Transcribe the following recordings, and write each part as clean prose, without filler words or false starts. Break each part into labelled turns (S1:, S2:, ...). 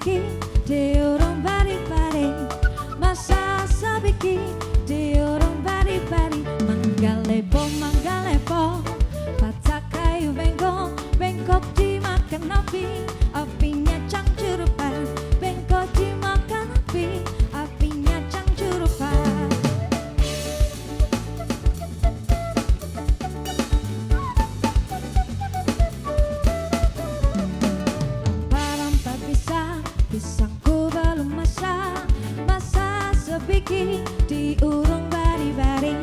S1: sabiki diurung bari-bari, masa sabiki diurung bari-bari. Manggalepo, patak kayu bengkok, bengkok dimakan api, apinya cangcurupan. Bengkok dimakan api, apinya cangcurupan. Rampa-rampa pisangku belum masak, masa sebiki diurung bari-bari,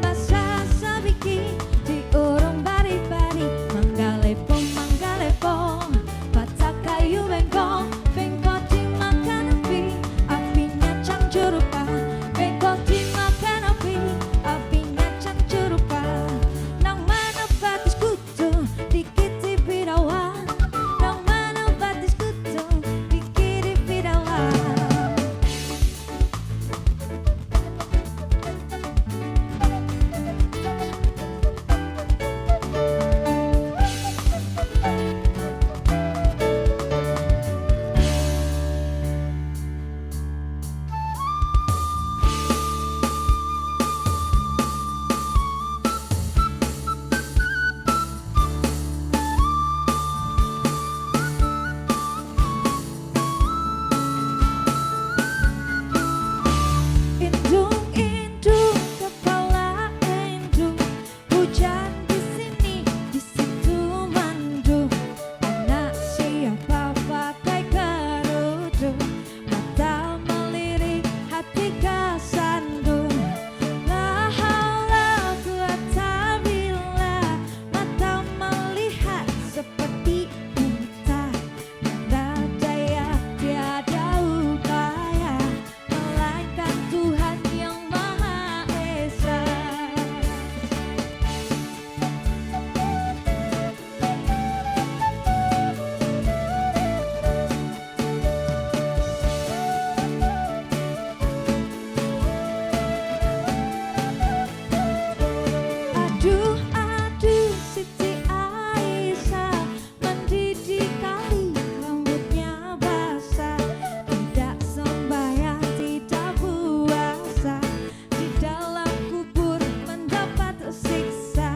S1: masa sabiki diurung bari-bari. Manggalepo, patak kayu bengkok, bengkok dimakan api, apinya cangcurupan. Bengkok dimakan api, apinya cangcurupan. Nang mana batis kutu dikiti bidawan, nang mana batis kutu dikiti bidawan. Indung, kepala indung, hujan di sini, di situ mandung. Anak siapa pakai kerudung, mata melirik, hati kesandung. La haula quwata billah, mata melihat seperti buta. Tiada daya, tiada upaya, melainkan Tuhan yang Maha Esa. Aduh, Siti Aisyah, mandi di kali, rambutnya basah. Tidak sembahyang, tidak puasa, di dalam kubur mendapat siksa.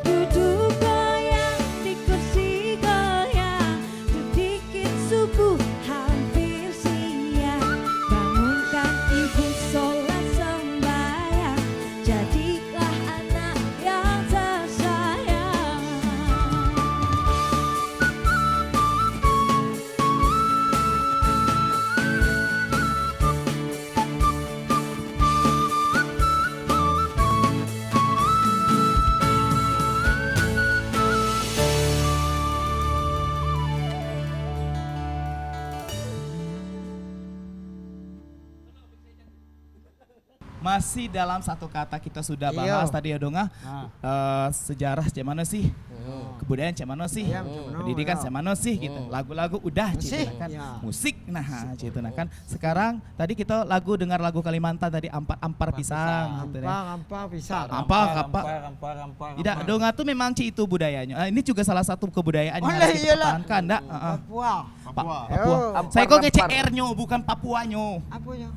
S1: Duduk goyang, di kursi goyang, sedikit subuh hampir siang. Bangunkan ibu sholat sembahyang, jadilah anak yang tersayang.
S2: Masih dalam satu kata kita sudah bahas tadi ya Donga. Sejarah cemano sih, kebudayaan cemano sih,
S3: Iya, cemano,
S2: pendidikan
S3: ya.
S2: cemano sih gitu. Lagu-lagu udah gitu nah kan.
S3: ya.
S2: Musik nah gitu nah kan. Sekarang tadi kita dengar lagu Kalimantan tadi ampar pisang gitu ya.
S3: Ampar pisang.
S2: Apa?
S4: Rampar.
S2: Tidak, Donga tuh memang itu budayanya. Ini juga salah satu kebudayaan yang
S3: Oh,
S2: harus kita
S3: iyalah.
S2: pertahankan, dak.
S3: Papua.
S2: Papua.
S3: Oh.
S2: Saya kok ngecek R-nya bukan Papuanya.
S3: Apanya?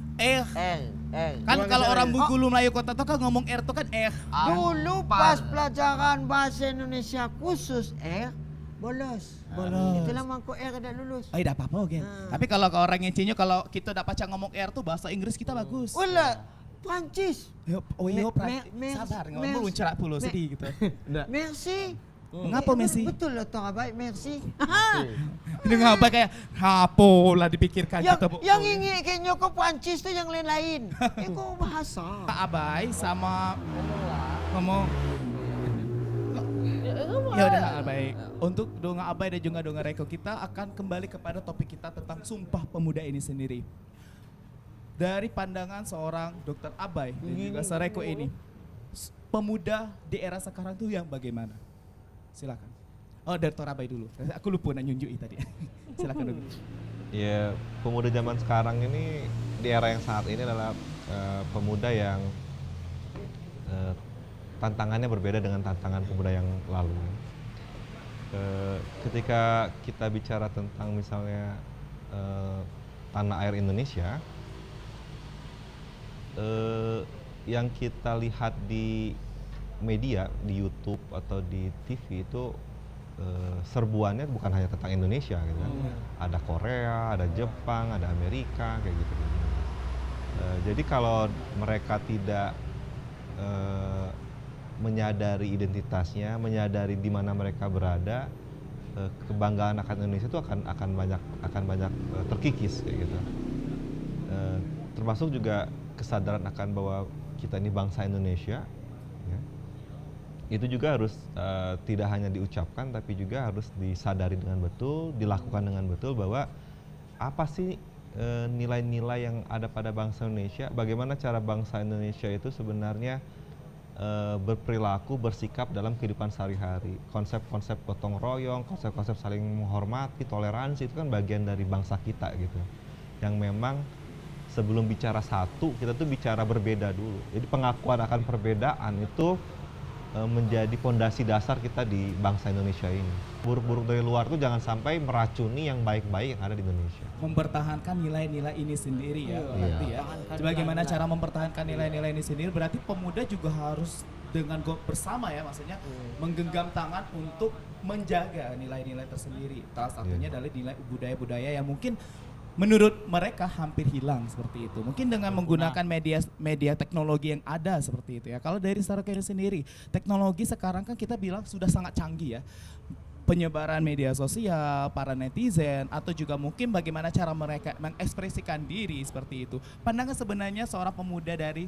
S2: Kan kalau orang Bengkulu Melayu Kota tuh kan ngomong R tuh kan
S3: Dulu pas pelajaran bahasa Indonesia khusus bolos. Itulah mangkuk tidak lulus.
S2: Oh, tidak apa-apa oke. Tapi kalau ke orang ngecinya kalau kita dapat ngomong R tuh bahasa Inggris kita bagus.
S3: Ulah Prancis.
S2: Sabar ngomong luncerak puluh sedih gitu.
S3: Merci.
S2: Mengapa Messi?
S3: Betul lah toh baik merci.
S2: Ini ngapa kayak hapo lah dipikirkan kata Bu.
S3: Yang ingin kayaknya ke Prancis tuh yang lain-lain. Kok bahasa.
S2: Kak Abai sama ngomong. Ya udah Abai. Untuk Donga Abai dan juga Donga Reko kita akan kembali kepada topik kita tentang Sumpah Pemuda ini sendiri. Dari pandangan seorang Dokter Abai dan juga Sareko ini, pemuda di era sekarang tuh yang bagaimana? Silakan. Oh, Dokter Abai dulu. Aku lupa nak nyunjui tadi. Silakan dulu.
S4: Ya, pemuda zaman sekarang ini di era yang saat ini adalah pemuda yang tantangannya berbeda dengan tantangan pemuda yang lalu. Ketika kita bicara tentang misalnya tanah air Indonesia, yang kita lihat di media, di YouTube atau di TV itu serbuannya bukan hanya tentang Indonesia gitu kan. Ada Korea, ada Jepang, ada Amerika kayak gitu. Jadi kalau mereka tidak menyadari identitasnya, menyadari di mana mereka berada, kebanggaan akan Indonesia itu akan banyak terkikis kayak gitu. Termasuk juga kesadaran akan bahwa kita ini bangsa Indonesia. Ya. Itu juga harus tidak hanya diucapkan tapi juga harus disadari dengan betul, dilakukan dengan betul bahwa apa sih nilai-nilai yang ada pada bangsa Indonesia, bagaimana cara bangsa Indonesia itu sebenarnya berperilaku, bersikap dalam kehidupan sehari-hari. Konsep-konsep gotong royong, konsep-konsep saling menghormati, toleransi itu kan bagian dari bangsa kita gitu. Yang memang sebelum bicara satu, kita tuh bicara berbeda dulu. Jadi pengakuan akan perbedaan itu menjadi fondasi dasar kita di bangsa Indonesia ini. Buruk-buruk dari luar tuh jangan sampai meracuni yang baik-baik yang ada di Indonesia.
S2: Mempertahankan nilai-nilai ini sendiri ya, berarti ya. Bagaimana cara mempertahankan nilai-nilai ini sendiri? Berarti pemuda juga harus dengan bersama ya, maksudnya menggenggam tangan untuk menjaga nilai-nilai tersendiri. Salah satunya adalah nilai budaya-budaya yang mungkin menurut mereka hampir hilang seperti itu. Mungkin dengan menggunakan media teknologi yang ada seperti itu ya. Kalau dari Sarakeri sendiri, teknologi sekarang kan kita bilang sudah sangat canggih ya. Penyebaran media sosial, para netizen, atau juga mungkin bagaimana cara mereka mengekspresikan diri seperti itu. Pandangan sebenarnya seorang pemuda dari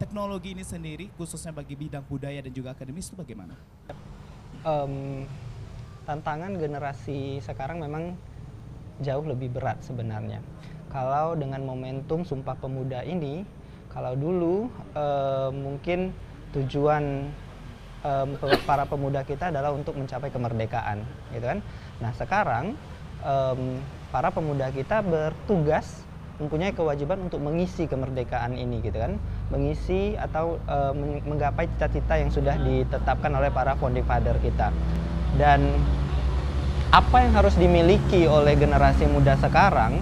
S2: teknologi ini sendiri, khususnya bagi bidang budaya dan juga akademis itu bagaimana?
S5: Tantangan generasi sekarang memang jauh lebih berat sebenarnya. Kalau dengan momentum Sumpah Pemuda ini, kalau dulu mungkin tujuan para pemuda kita adalah untuk mencapai kemerdekaan, gitu kan? Nah sekarang para pemuda kita bertugas, mempunyai kewajiban untuk mengisi kemerdekaan ini, gitu kan? Mengisi atau menggapai cita-cita yang sudah ditetapkan oleh para founding father kita. Dan apa yang harus dimiliki oleh generasi muda sekarang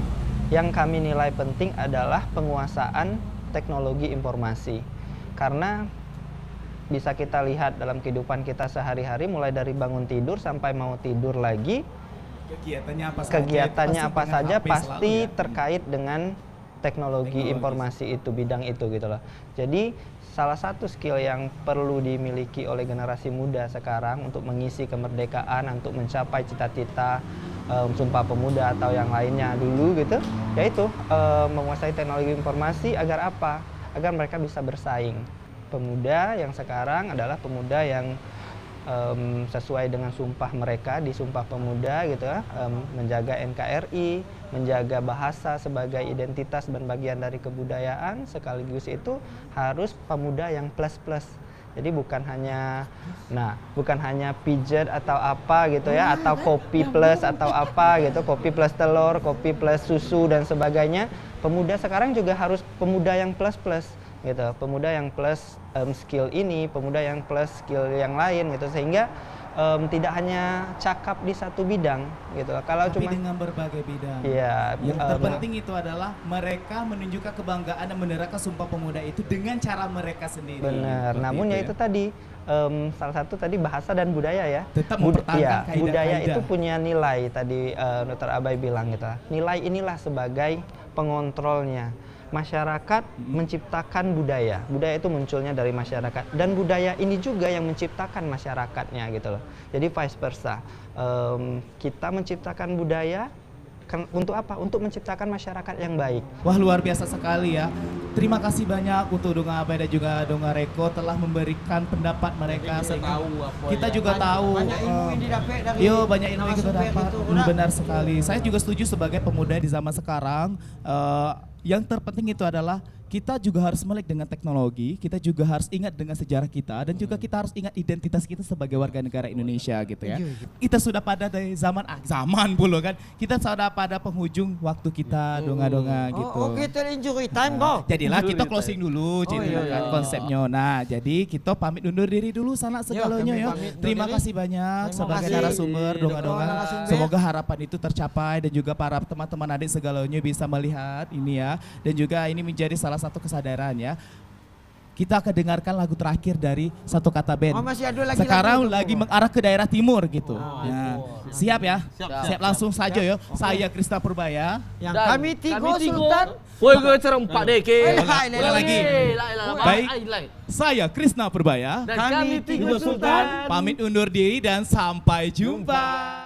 S5: yang kami nilai penting adalah penguasaan teknologi informasi. Karena bisa kita lihat dalam kehidupan kita sehari-hari, mulai dari bangun tidur sampai mau tidur lagi, kegiatannya apa saja pasti terkait dengan teknologi informasi itu, bidang itu gitu loh. Jadi salah satu skill yang perlu dimiliki oleh generasi muda sekarang untuk mengisi kemerdekaan, untuk mencapai cita-cita Sumpah Pemuda atau yang lainnya dulu gitu, yaitu menguasai teknologi informasi agar apa? Agar mereka bisa bersaing. Pemuda yang sekarang adalah pemuda yang sesuai dengan sumpah mereka di Sumpah Pemuda gitu ya, menjaga NKRI, menjaga bahasa sebagai identitas dan bagian dari kebudayaan, sekaligus itu harus pemuda yang plus-plus. Jadi bukan hanya pijat atau apa gitu ya, atau kopi plus atau apa gitu, kopi plus telur, kopi plus susu dan sebagainya. Pemuda sekarang juga harus pemuda yang plus-plus gitu, pemuda yang plus skill ini, pemuda yang plus skill yang lain gitu, sehingga tidak hanya cakap di satu bidang gitu. Kalau
S2: tapi
S5: cuma
S2: dengan berbagai bidang.
S5: Iya,
S2: yang terpenting itu adalah mereka menunjukkan kebanggaan dan menerapkan Sumpah Pemuda itu dengan cara mereka sendiri.
S5: benar. Namun ya itu tadi salah satu tadi bahasa dan budaya ya.
S2: Tetap mempertahankan kaidah-kaidah.
S5: Budaya itu punya nilai tadi Dr. Abai bilang gitu. Nilai inilah sebagai pengontrolnya. Masyarakat menciptakan budaya. Budaya itu munculnya dari masyarakat, dan budaya ini juga yang menciptakan masyarakatnya gitu loh. Jadi vice versa. Kita menciptakan budaya untuk apa? Untuk menciptakan masyarakat yang baik.
S2: Wah, luar biasa sekali ya. Terima kasih banyak untuk Donga Abai dan juga Donga Reko telah memberikan pendapat mereka, sehingga kita juga tahu
S3: banyak ilmu yang didapat dari
S2: banyak ilmu yang kita
S3: narasumber
S2: dapat.
S3: itu.
S2: Benar sekali. Saya juga setuju sebagai pemuda di zaman sekarang, yang terpenting itu adalah kita juga harus melek dengan teknologi, kita juga harus ingat dengan sejarah kita, dan juga kita harus ingat identitas kita sebagai warga negara Indonesia gitu ya. Kita sudah pada dari zaman pula kan, kita sudah pada penghujung waktu kita donga-donga gitu.
S3: Oh, kita injury time kok.
S2: Jadilah kita closing dulu cerita kan konsepnya. Nah, jadi kita pamit undur diri dulu sana segalanya
S3: kami
S2: ya.
S3: pamit undur
S2: Terima
S3: diri.
S2: kasih banyak
S3: Terima
S2: sebagai
S3: kasih,
S2: narasumber donga-donga.
S3: narasumber.
S2: Semoga harapan itu tercapai dan juga para teman-teman adik segalanya bisa melihat ini ya, dan juga ini menjadi salah satu kesadaran ya. Kita akan dengarkan lagu terakhir dari Satu Kata Band.
S3: Oh, masih ada lagi
S2: Sekarang
S3: lagu tuh.
S2: lagi mengarah ke daerah timur gitu. Ya. Siap ya? Siap langsung saja ya. Saya Krista Purbaya.
S3: Yang
S6: Dan
S3: kami Tigo Sultan.
S6: Woi, gue cerempak deh ke.
S2: Ulang lagi. Baik. Saya Krishna Purbaya.
S6: Dan
S3: Kami
S6: kami
S3: Tigo
S6: Tigo
S3: Sultan.
S6: Sultan.
S2: Pamit undur diri dan sampai jumpa.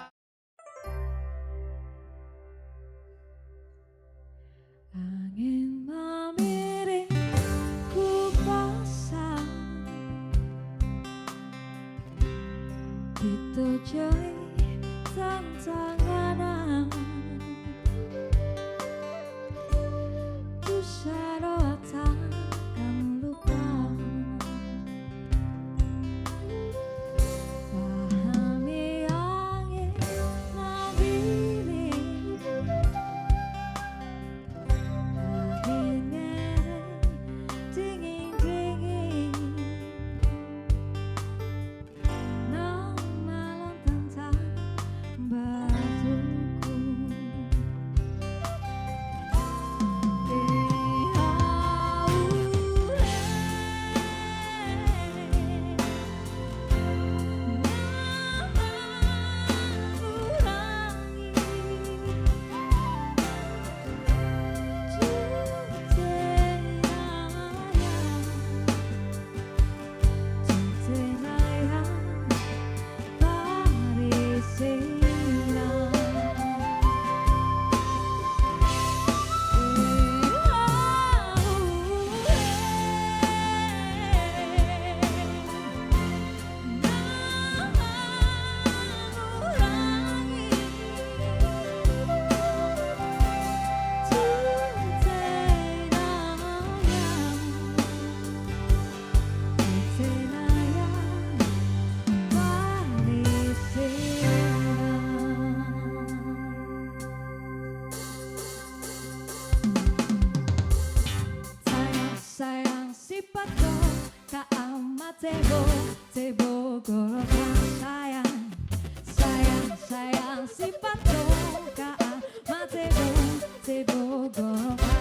S1: Angin memiring ku pasang Itu joy tantangan Ku sadar takkan lupa Pahami angin nabili dingin-dingin Nang malam tentang batuku Sayang sifatku ka amat tebo gorokan sayang sifatku ka amat tebo gorokan